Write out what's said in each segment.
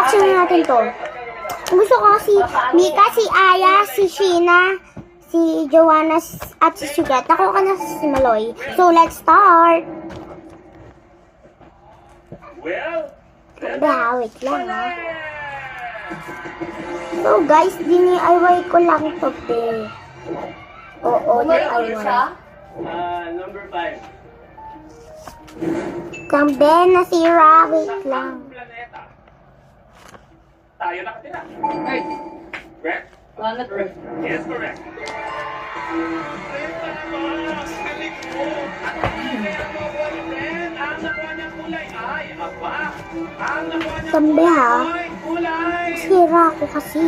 watchin natin to. Gusto ko si Mika, si Aya, si Sheena, si Joanna, at si Sugat. Ako ka na si Maloy. So, let's start. Well, Wait lang ha. So, guys, DIY ko lang to, be. Oo, DIY. number 5. Kambe nasira, wait lang. Planeta. Tayo nakatira. Earth. Correct? Planet Earth. Yes, correct. Kambe ha. Nasira ako kasi.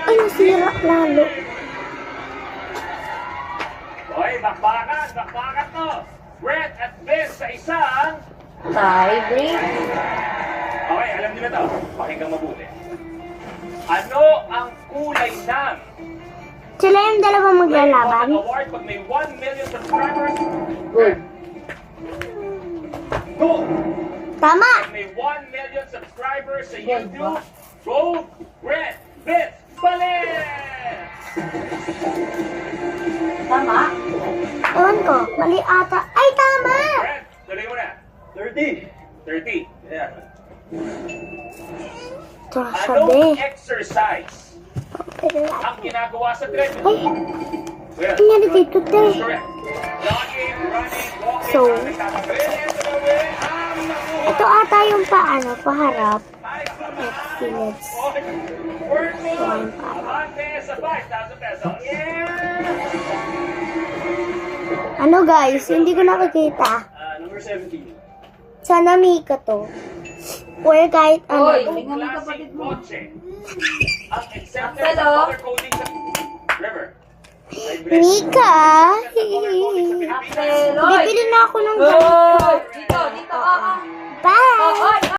Ay, nasira lalo. Hoy, bakbakan to. Red at Biz sa isang... Tie break. Okay, alam niyo na to. Pakinggan mabuti. Ano ang kulay ng... Sila yung dalawa maglalaban. Award pag may 1 million subscribers? Good. Gold. Tama! Pag may 1 million subscribers sa YouTube, gold, red, Biz, balik! Tama. Ewan ko, mali ata. Ay, tama! Red, tuloy mo na. 30. 30. Yeah. Ito, Anong sabi. exercise ang ginagawa sa treadmill? Ay, Well, nangyari dito, te. correct. Jogging, running, walking, So, nagkakabili, ito ata yung paano, paharap. Let's see, let's. Working, abante sa 5,000 pesos. Yeah! Ano guys, hindi ko nakikita. Number 17. Sana Mika to. Or kahit Hoy, ano. tingnan mo kapatid mo. Ang accepted Hello? color coding sa River. Mika! Axeloy. Bibili na ako ng ganito.